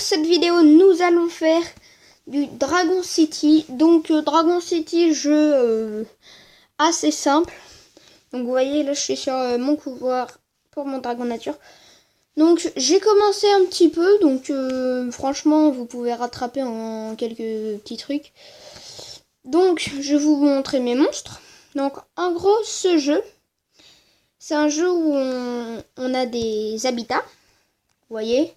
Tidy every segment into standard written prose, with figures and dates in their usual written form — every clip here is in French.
pour cette vidéo, nous allons faire du Dragon City. Donc Dragon City, jeu assez simple. Donc vous voyez, là je suis sur mon pouvoir pour mon Dragon Nature. Donc j'ai commencé un petit peu, donc franchement vous pouvez rattraper en quelques petits trucs. Donc je vais vous montrer mes monstres. Donc en gros ce jeu, c'est un jeu où on a des habitats. Vous voyez,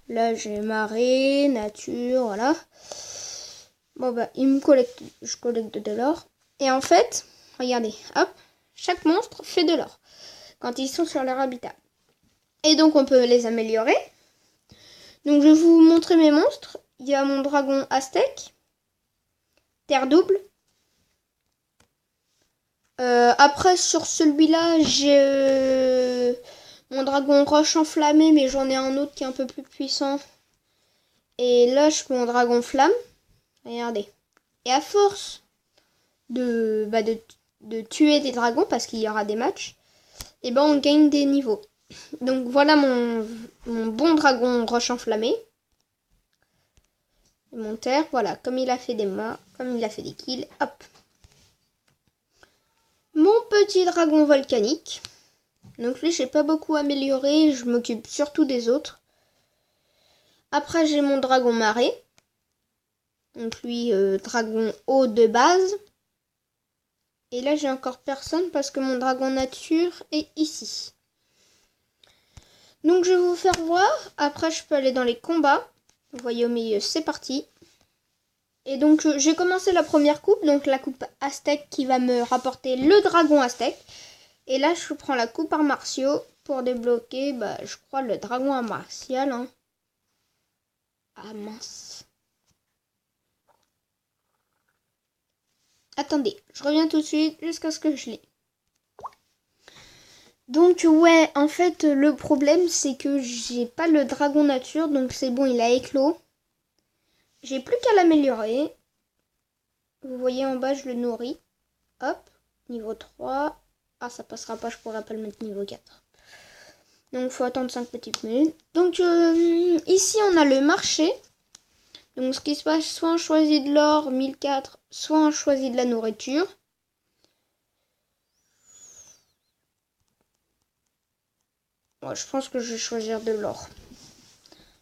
là j'ai marée, nature, voilà. Bon bah je collecte de l'or. Et en fait, regardez, hop, chaque monstre fait de l'or quand ils sont sur leur habitat. Et donc on peut les améliorer. Donc je vais vous montrer mes monstres. Il y a mon dragon aztèque, terre double. Après sur celui-là j'ai mon dragon roche enflammé, mais j'en ai un autre qui est un peu plus puissant. Et là je mon dragon flamme. Regardez. Et à force de tuer des dragons, parce qu'il y aura des matchs, et ben on gagne des niveaux. Donc voilà mon bon dragon roche enflammé. Mon terre, voilà, comme il a fait des morts, comme il a fait des kills, hop. Mon petit dragon volcanique. Donc lui, j'ai pas beaucoup amélioré, je m'occupe surtout des autres. Après, j'ai mon dragon marée. Donc lui, dragon eau de base. Et là, j'ai encore personne parce que mon dragon nature est ici. Donc je vais vous faire voir. Après, je peux aller dans les combats. Vous voyez au milieu, c'est parti. Et donc j'ai commencé la première coupe, donc la coupe aztèque qui va me rapporter le dragon aztèque. Et là je prends la coupe arts martiaux pour débloquer, je crois, le dragon art martial. Hein. Ah mince. Attendez, je reviens tout de suite jusqu'à ce que je l'ai. Donc ouais, en fait le problème c'est que j'ai pas le dragon nature, donc c'est bon, il a éclos. J'ai plus qu'à l'améliorer. Vous voyez en bas, je le nourris. Hop, niveau 3. Ah, ça passera pas, je pourrais pas le mettre niveau 4. Donc, il faut attendre 5 petites minutes. Donc, ici, on a le marché. Donc, ce qui se passe, soit on choisit de l'or, 1004, soit on choisit de la nourriture. Moi, je pense que je vais choisir de l'or.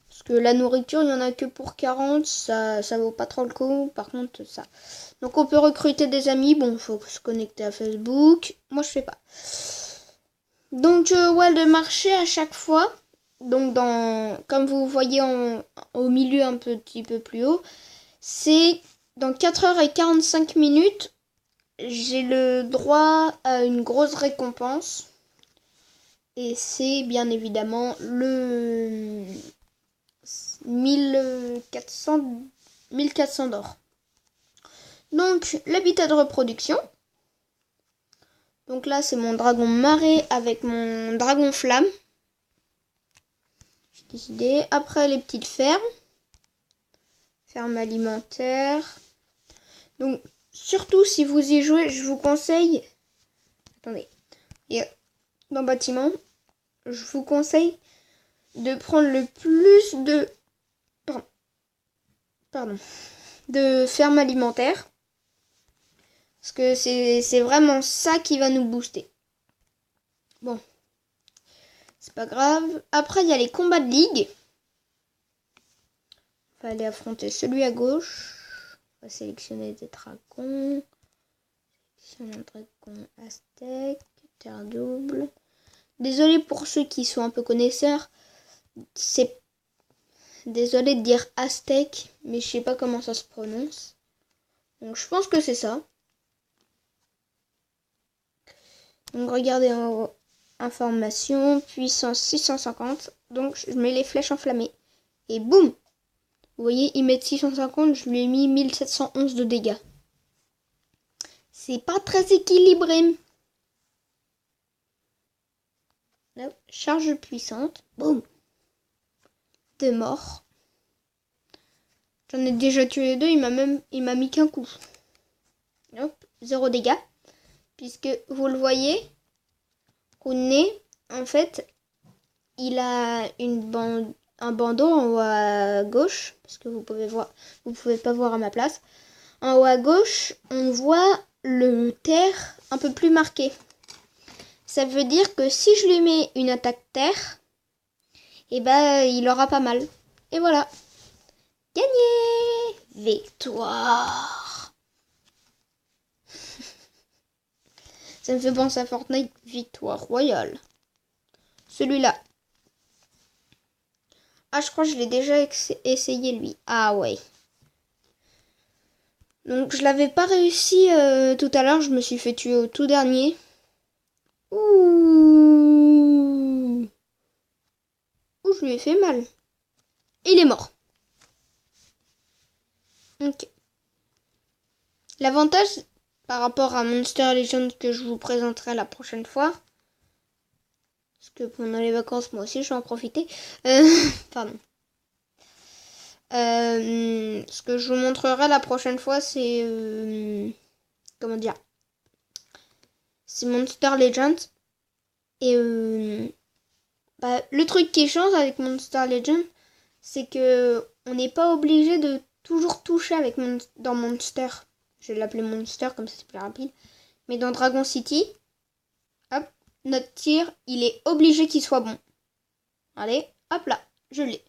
Parce que la nourriture, il n'y en a que pour 40, ça vaut pas trop le coup. Par contre, ça. Donc on peut recruter des amis. Bon, il faut se connecter à Facebook. Moi, je fais pas. Donc, ouais, le marché à chaque fois. Donc, comme vous voyez au milieu un petit peu plus haut, c'est dans 4h45 minutes, j'ai le droit à une grosse récompense. Et c'est bien évidemment le 1400 d'or. Donc, l'habitat de reproduction. Donc là, c'est mon dragon marée avec mon dragon flamme. J'ai décidé. Après, les petites fermes. Ferme alimentaire. Donc, surtout si vous y jouez, je vous conseille... Attendez. Dans bâtiment, je vous conseille de prendre le plus de... Pardon. De ferme alimentaire. Parce que c'est vraiment ça qui va nous booster. Bon. C'est pas grave. Après, il y a les combats de ligue. On va aller affronter celui à gauche. On va sélectionner des dragons. Sélectionner un dragon aztèque. Terre double. Désolé pour ceux qui sont un peu connaisseurs. C'est... Désolé de dire aztèque. Mais je sais pas comment ça se prononce. Donc je pense que c'est ça. Donc regardez en haut, information, puissance 650. Donc je mets les flèches enflammées. Et boum! Vous voyez, il met 650, je lui ai mis 1711 de dégâts. C'est pas très équilibré. Là, charge puissante. Boum! 2 morts. J'en ai déjà tué 2, il m'a mis qu'un coup. Hop, 0 dégâts. Puisque vous le voyez, en fait, il a un bandeau en haut à gauche. gauche, parce que vous pouvez pas voir à ma place. En haut à gauche, on voit le terre un peu plus marqué. Ça veut dire que si je lui mets une attaque terre, et ben il aura pas mal. Et voilà. Gagné! Victoire! Ça me fait penser à Fortnite, victoire royale. Celui-là. Ah, je crois que je l'ai déjà essayé, lui. Ah ouais. Donc, je l'avais pas réussi tout à l'heure. Je me suis fait tuer au tout dernier. Ouh. Ouh, je lui ai fait mal. Et il est mort. Ok. L'avantage par rapport à Monster Legends que je vous présenterai la prochaine fois, parce que pendant les vacances, moi aussi, je vais en profiter. Pardon. Ce que je vous montrerai la prochaine fois, c'est... comment dire? C'est Monster Legends. Et le truc qui change avec Monster Legends, c'est que on n'est pas obligé de toujours toucher avec dans Monster. Je vais l'appeler Monster, comme ça c'est plus rapide. Mais dans Dragon City, hop, notre tir, il est obligé qu'il soit bon. Allez, hop là, je l'ai.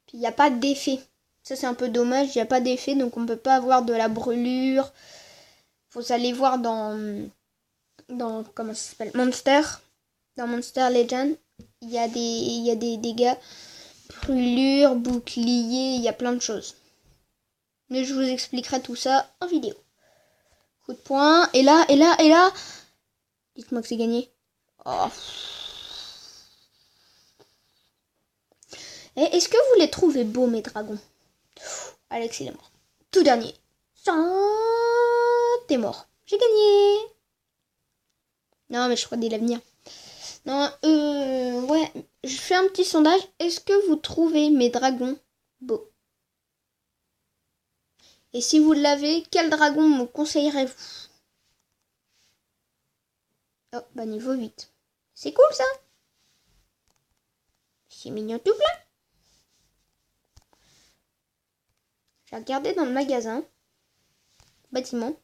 Puis il n'y a pas d'effet. Ça c'est un peu dommage, il n'y a pas d'effet, donc on ne peut pas avoir de la brûlure. Faut aller voir dans comment ça s'appelle, Monster. Dans Monster Legend, il y a des dégâts, brûlure, bouclier, il y a plein de choses. Mais je vous expliquerai tout ça en vidéo. Coup de poing, et là. Dites-moi que c'est gagné. Oh. Et est-ce que vous les trouvez beaux, mes dragons? Alex, il est mort. Tout dernier. T'es mort. J'ai gagné. Non, mais je crois dès l'avenir. Non, ouais. Je fais un petit sondage. Est-ce que vous trouvez mes dragons beaux? Et si vous l'avez, quel dragon me conseillerez-vous? Oh, bah niveau 8. C'est cool ça. C'est mignon tout plein. J'ai regardé dans le magasin. Bâtiment.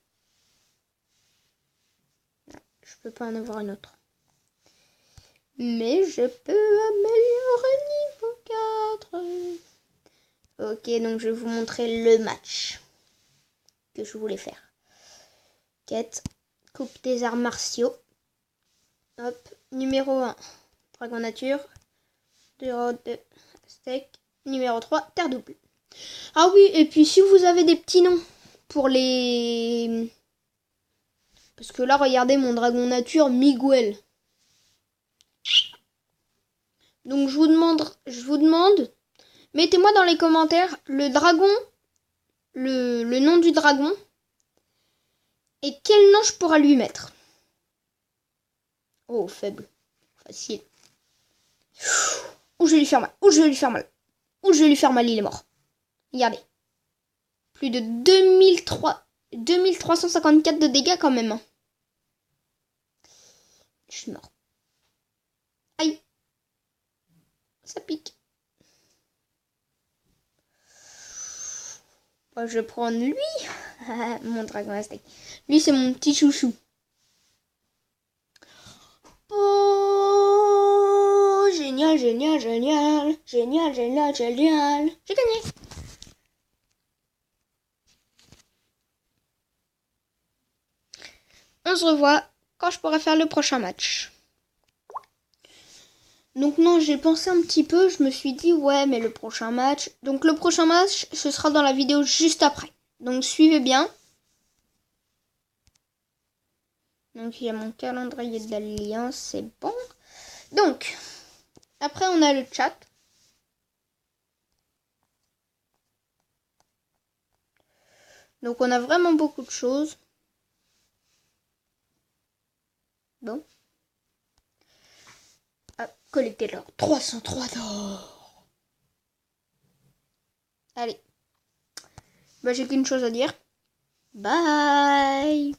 Je peux pas en avoir une autre. Mais je peux améliorer niveau 4. Ok, donc je vais vous montrer le match que je voulais faire. Quête, coupe des arts martiaux. Hop, numéro 1, dragon nature. Numéro 2, steak. Numéro 3, terre double. Ah oui, et puis si vous avez des petits noms pour les... Parce que là, regardez mon dragon nature, Miguel. Donc je vous demande, mettez-moi dans les commentaires le dragon, le nom du dragon et quel nom je pourrais lui mettre. Oh, faible. Facile. Ou je vais lui faire mal. Ou je vais lui faire mal. Ou je vais lui faire mal, il est mort. Regardez. Plus de 2354 de dégâts quand même. Je suis mort. Aïe. Ça pique. Bon, je vais prendre lui. Mon dragon aztèque. Lui, c'est mon petit chouchou. Oh, génial. J'ai gagné. On se revoit quand je pourrai faire le prochain match. Donc non, j'ai pensé un petit peu, je me suis dit ouais, mais le prochain match... Donc le prochain match, ce sera dans la vidéo juste après. Donc suivez bien. Donc il y a mon calendrier d'alliance, c'est bon. Donc, après on a le chat. Donc on a vraiment beaucoup de choses. Bon. Collecter l'or. 303 d'or. Allez. Bah j'ai qu'une chose à dire. Bye.